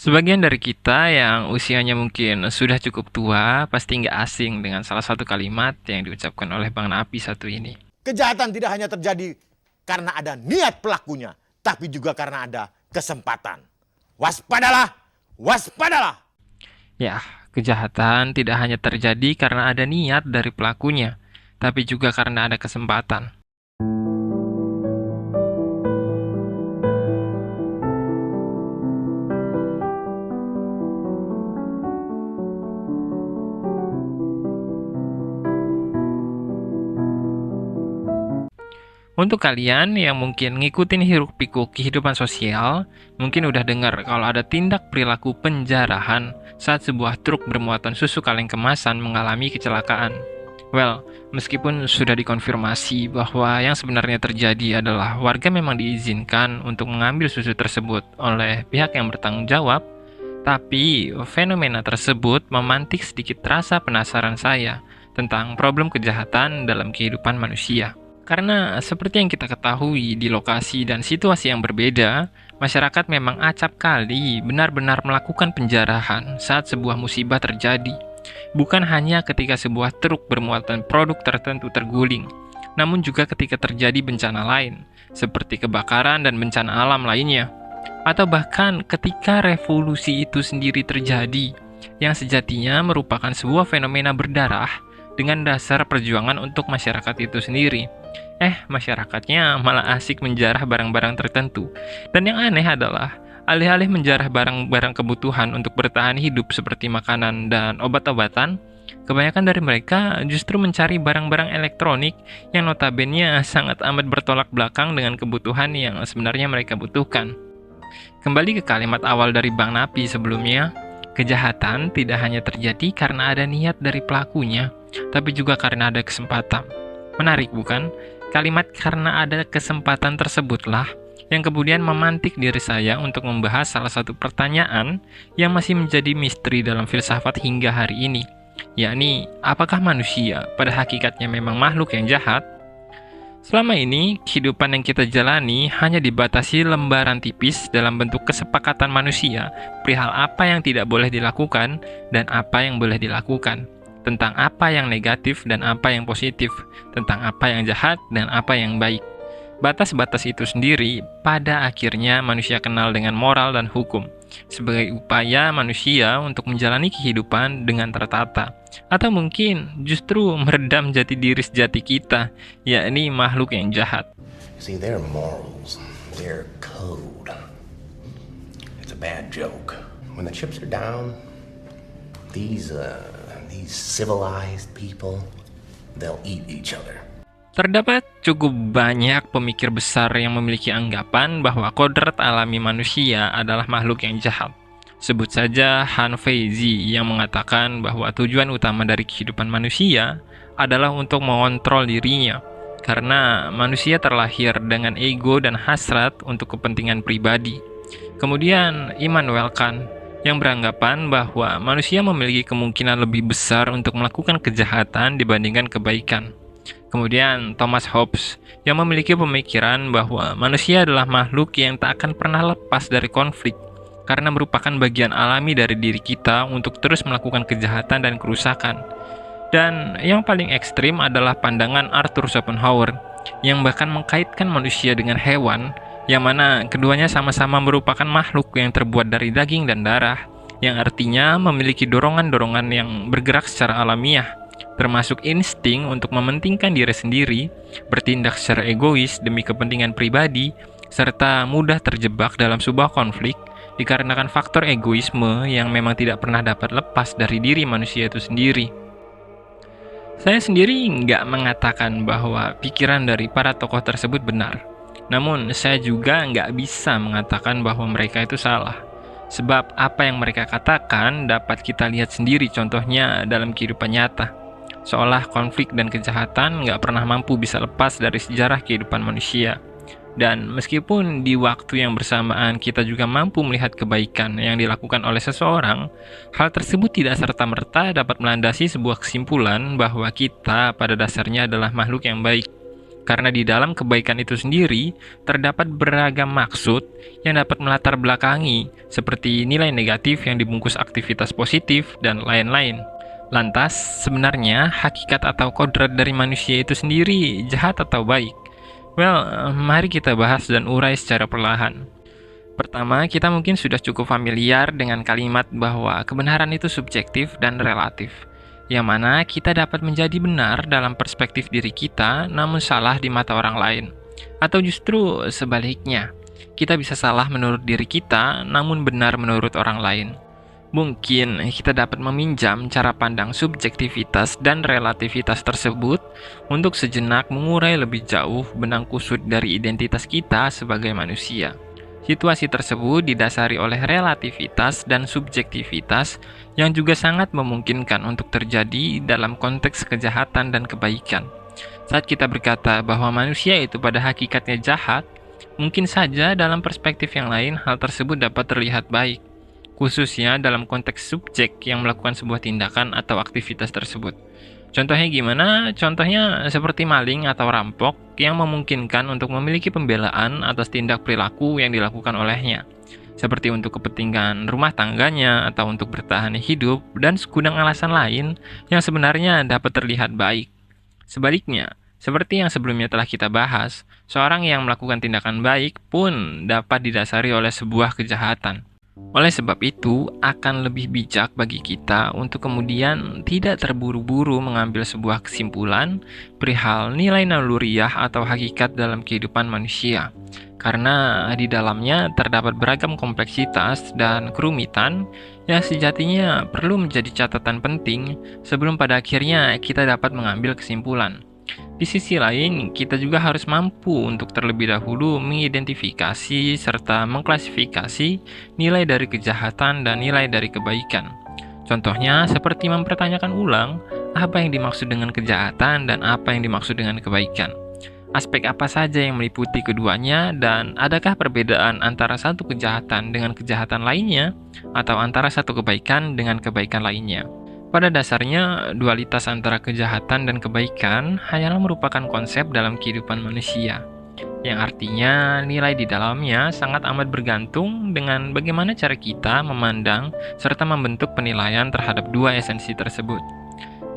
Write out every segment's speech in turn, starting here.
Sebagian dari kita yang usianya mungkin sudah cukup tua pasti nggak asing dengan salah satu kalimat yang diucapkan oleh Bang Napi satu ini. Kejahatan tidak hanya terjadi karena ada niat pelakunya, tapi juga karena ada kesempatan. Waspadalah, waspadalah. Ya, kejahatan tidak hanya terjadi karena ada niat dari pelakunya, tapi juga karena ada kesempatan. Untuk kalian yang mungkin ngikutin hiruk-pikuk kehidupan sosial, mungkin udah dengar kalau ada tindak perilaku penjarahan saat sebuah truk bermuatan susu kaleng kemasan mengalami kecelakaan. Well, meskipun sudah dikonfirmasi bahwa yang sebenarnya terjadi adalah warga memang diizinkan untuk mengambil susu tersebut oleh pihak yang bertanggung jawab, tapi fenomena tersebut memantik sedikit rasa penasaran saya tentang problem kejahatan dalam kehidupan manusia. Karena seperti yang kita ketahui di lokasi dan situasi yang berbeda, masyarakat memang acap kali benar-benar melakukan penjarahan saat sebuah musibah terjadi. Bukan hanya ketika sebuah truk bermuatan produk tertentu terguling, namun juga ketika terjadi bencana lain, seperti kebakaran dan bencana alam lainnya. Atau bahkan ketika revolusi itu sendiri terjadi, yang sejatinya merupakan sebuah fenomena berdarah dengan dasar perjuangan untuk masyarakat itu sendiri. Masyarakatnya malah asik menjarah barang-barang tertentu. Dan yang aneh adalah, alih-alih menjarah barang-barang kebutuhan untuk bertahan hidup seperti makanan dan obat-obatan, kebanyakan dari mereka justru mencari barang-barang elektronik yang notabene sangat amat bertolak belakang dengan kebutuhan yang sebenarnya mereka butuhkan. Kembali ke kalimat awal dari Bang Napi sebelumnya, kejahatan tidak hanya terjadi karena ada niat dari pelakunya, tapi juga karena ada kesempatan. Menarik bukan? Kalimat "karena ada kesempatan" tersebutlah yang kemudian memantik diri saya untuk membahas salah satu pertanyaan yang masih menjadi misteri dalam filsafat hingga hari ini, yakni apakah manusia pada hakikatnya memang makhluk yang jahat? Selama ini, kehidupan yang kita jalani hanya dibatasi lembaran tipis dalam bentuk kesepakatan manusia perihal apa yang tidak boleh dilakukan dan apa yang boleh dilakukan, tentang apa yang negatif dan apa yang positif, tentang apa yang jahat dan apa yang baik. Batas-batas itu sendiri pada akhirnya manusia kenal dengan moral dan hukum, sebagai upaya manusia untuk menjalani kehidupan dengan tertata. Atau mungkin justru meredam jati diri sejati kita, yakni makhluk yang jahat. See, their morals, their code, it's a bad joke. When the chips are down, these civilized people, they'll eat each other. Terdapat cukup banyak pemikir besar yang memiliki anggapan bahwa kodrat alami manusia adalah makhluk yang jahat. Sebut saja Han Feizi yang mengatakan bahwa tujuan utama dari kehidupan manusia adalah untuk mengontrol dirinya, karena manusia terlahir dengan ego dan hasrat untuk kepentingan pribadi. Kemudian Immanuel Kant yang beranggapan bahwa manusia memiliki kemungkinan lebih besar untuk melakukan kejahatan dibandingkan kebaikan. Kemudian Thomas Hobbes yang memiliki pemikiran bahwa manusia adalah makhluk yang tak akan pernah lepas dari konflik karena merupakan bagian alami dari diri kita untuk terus melakukan kejahatan dan kerusakan. Dan yang paling ekstrim adalah pandangan Arthur Schopenhauer yang bahkan mengkaitkan manusia dengan hewan, yang mana keduanya sama-sama merupakan makhluk yang terbuat dari daging dan darah, yang artinya memiliki dorongan-dorongan yang bergerak secara alamiah, termasuk insting untuk mementingkan diri sendiri, bertindak secara egois demi kepentingan pribadi, serta mudah terjebak dalam sebuah konflik dikarenakan faktor egoisme yang memang tidak pernah dapat lepas dari diri manusia itu sendiri. Saya sendiri nggak mengatakan bahwa pikiran dari para tokoh tersebut benar, namun saya juga nggak bisa mengatakan bahwa mereka itu salah. Sebab apa yang mereka katakan dapat kita lihat sendiri contohnya dalam kehidupan nyata. Seolah konflik dan kejahatan nggak pernah mampu bisa lepas dari sejarah kehidupan manusia. Dan meskipun di waktu yang bersamaan kita juga mampu melihat kebaikan yang dilakukan oleh seseorang, hal tersebut tidak serta-merta dapat melandasi sebuah kesimpulan bahwa kita pada dasarnya adalah makhluk yang baik. Karena di dalam kebaikan itu sendiri terdapat beragam maksud yang dapat melatar belakangi, seperti nilai negatif yang dibungkus aktivitas positif dan lain-lain. Lantas, sebenarnya hakikat atau kodrat dari manusia itu sendiri jahat atau baik? Well, mari kita bahas dan urai secara perlahan. Pertama, kita mungkin sudah cukup familiar dengan kalimat bahwa kebenaran itu subjektif dan relatif, yang mana kita dapat menjadi benar dalam perspektif diri kita, namun salah di mata orang lain. Atau justru sebaliknya, kita bisa salah menurut diri kita, namun benar menurut orang lain. Mungkin kita dapat meminjam cara pandang subjektivitas dan relativitas tersebut untuk sejenak mengurai lebih jauh benang kusut dari identitas kita sebagai manusia. Situasi tersebut didasari oleh relativitas dan subjektivitas yang juga sangat memungkinkan untuk terjadi dalam konteks kejahatan dan kebaikan. Saat kita berkata bahwa manusia itu pada hakikatnya jahat, mungkin saja dalam perspektif yang lain hal tersebut dapat terlihat baik, khususnya dalam konteks subjek yang melakukan sebuah tindakan atau aktivitas tersebut. Contohnya gimana? Contohnya seperti maling atau rampok yang memungkinkan untuk memiliki pembelaan atas tindak perilaku yang dilakukan olehnya, seperti untuk kepentingan rumah tangganya atau untuk bertahan hidup dan segudang alasan lain yang sebenarnya dapat terlihat baik. Sebaliknya, seperti yang sebelumnya telah kita bahas, seorang yang melakukan tindakan baik pun dapat didasari oleh sebuah kejahatan. Oleh sebab itu, akan lebih bijak bagi kita untuk kemudian tidak terburu-buru mengambil sebuah kesimpulan perihal nilai naluriah atau hakikat dalam kehidupan manusia. Karena di dalamnya terdapat beragam kompleksitas dan kerumitan yang sejatinya perlu menjadi catatan penting sebelum pada akhirnya kita dapat mengambil kesimpulan. Di sisi lain, kita juga harus mampu untuk terlebih dahulu mengidentifikasi serta mengklasifikasi nilai dari kejahatan dan nilai dari kebaikan. Contohnya seperti mempertanyakan ulang apa yang dimaksud dengan kejahatan dan apa yang dimaksud dengan kebaikan. Aspek apa saja yang meliputi keduanya dan adakah perbedaan antara satu kejahatan dengan kejahatan lainnya atau antara satu kebaikan dengan kebaikan lainnya. Pada dasarnya, dualitas antara kejahatan dan kebaikan hanyalah merupakan konsep dalam kehidupan manusia, yang artinya nilai di dalamnya sangat amat bergantung dengan bagaimana cara kita memandang serta membentuk penilaian terhadap dua esensi tersebut.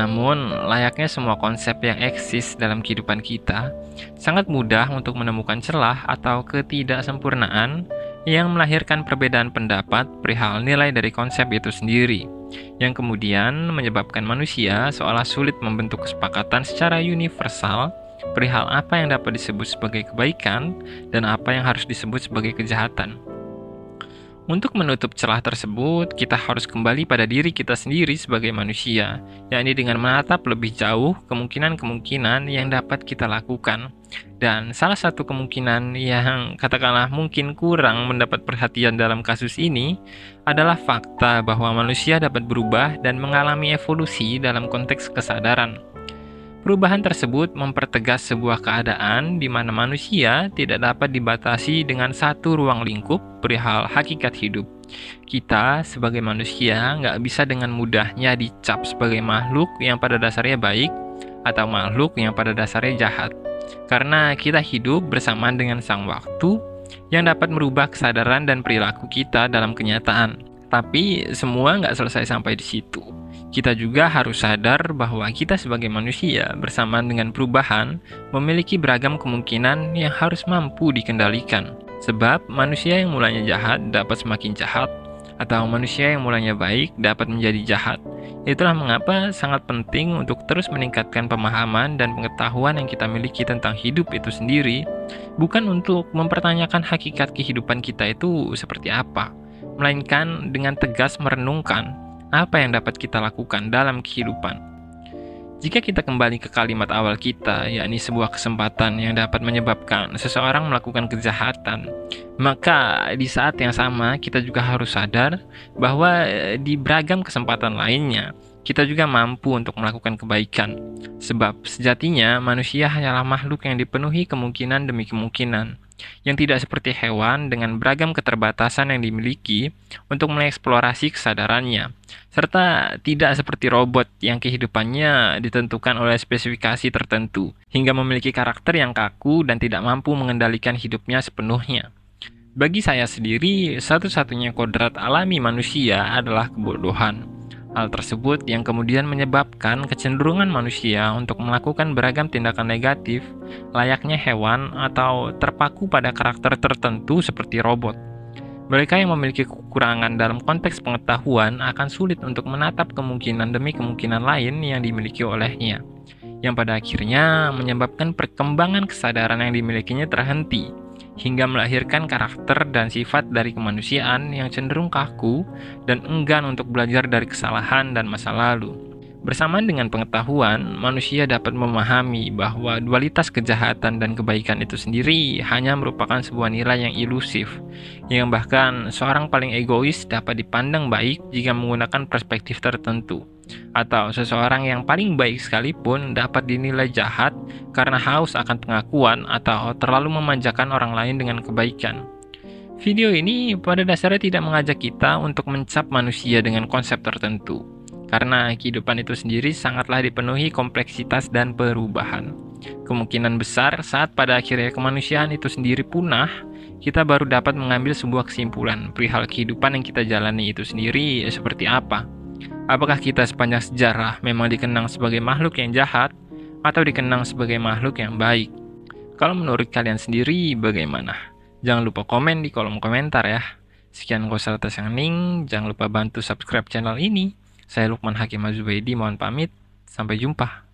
Namun, layaknya semua konsep yang eksis dalam kehidupan kita, sangat mudah untuk menemukan celah atau ketidaksempurnaan yang melahirkan perbedaan pendapat perihal nilai dari konsep itu sendiri, yang kemudian menyebabkan manusia seolah sulit membentuk kesepakatan secara universal perihal apa yang dapat disebut sebagai kebaikan dan apa yang harus disebut sebagai kejahatan. Untuk menutup celah tersebut, kita harus kembali pada diri kita sendiri sebagai manusia, yakni dengan menatap lebih jauh kemungkinan-kemungkinan yang dapat kita lakukan. Dan salah satu kemungkinan yang katakanlah mungkin kurang mendapat perhatian dalam kasus ini adalah fakta bahwa manusia dapat berubah dan mengalami evolusi dalam konteks kesadaran. Perubahan tersebut mempertegas sebuah keadaan di mana manusia tidak dapat dibatasi dengan satu ruang lingkup perihal hakikat hidup. Kita sebagai manusia nggak bisa dengan mudahnya dicap sebagai makhluk yang pada dasarnya baik atau makhluk yang pada dasarnya jahat. Karena kita hidup bersamaan dengan sang waktu yang dapat merubah kesadaran dan perilaku kita dalam kenyataan. Tapi semua nggak selesai sampai di situ. Kita juga harus sadar bahwa kita sebagai manusia bersamaan dengan perubahan memiliki beragam kemungkinan yang harus mampu dikendalikan. Sebab manusia yang mulanya jahat dapat semakin jahat, atau manusia yang mulanya baik dapat menjadi jahat. Itulah mengapa sangat penting untuk terus meningkatkan pemahaman dan pengetahuan yang kita miliki tentang hidup itu sendiri, bukan untuk mempertanyakan hakikat kehidupan kita itu seperti apa, melainkan dengan tegas merenungkan apa yang dapat kita lakukan dalam kehidupan. Jika kita kembali ke kalimat awal kita, yakni sebuah kesempatan yang dapat menyebabkan seseorang melakukan kejahatan, maka di saat yang sama kita juga harus sadar bahwa di beragam kesempatan lainnya, kita juga mampu untuk melakukan kebaikan. Sebab sejatinya manusia hanyalah makhluk yang dipenuhi kemungkinan demi kemungkinan. yang tidak seperti hewan dengan beragam keterbatasan yang dimiliki untuk mengeksplorasi kesadarannya, serta tidak seperti robot yang kehidupannya ditentukan oleh spesifikasi tertentu, hingga memiliki karakter yang kaku dan tidak mampu mengendalikan hidupnya sepenuhnya. Bagi saya sendiri, satu-satunya kodrat alami manusia adalah kebodohan. Hal tersebut yang kemudian menyebabkan kecenderungan manusia untuk melakukan beragam tindakan negatif, layaknya hewan atau terpaku pada karakter tertentu seperti robot. Mereka yang memiliki kekurangan dalam konteks pengetahuan akan sulit untuk menatap kemungkinan demi kemungkinan lain yang dimiliki olehnya, yang pada akhirnya menyebabkan perkembangan kesadaran yang dimilikinya terhenti, hingga melahirkan karakter dan sifat dari kemanusiaan yang cenderung kaku dan enggan untuk belajar dari kesalahan dan masa lalu. Bersamaan dengan pengetahuan, manusia dapat memahami bahwa dualitas kejahatan dan kebaikan itu sendiri hanya merupakan sebuah nilai yang ilusif, yang bahkan seorang paling egois dapat dipandang baik jika menggunakan perspektif tertentu, atau seseorang yang paling baik sekalipun dapat dinilai jahat karena haus akan pengakuan atau terlalu memanjakan orang lain dengan kebaikan. Video ini pada dasarnya tidak mengajak kita untuk mencap manusia dengan konsep tertentu, karena kehidupan itu sendiri sangatlah dipenuhi kompleksitas dan perubahan. Kemungkinan besar saat pada akhirnya kemanusiaan itu sendiri punah, kita baru dapat mengambil sebuah kesimpulan perihal kehidupan yang kita jalani itu sendiri seperti apa. Apakah kita sepanjang sejarah memang dikenang sebagai makhluk yang jahat atau dikenang sebagai makhluk yang baik? Kalau menurut kalian sendiri bagaimana? Jangan lupa komen di kolom komentar ya. Sekian Konsultas yang Ning, jangan lupa bantu subscribe channel ini. Saya Lukman Hakim Azubaidi, mohon pamit. Sampai jumpa.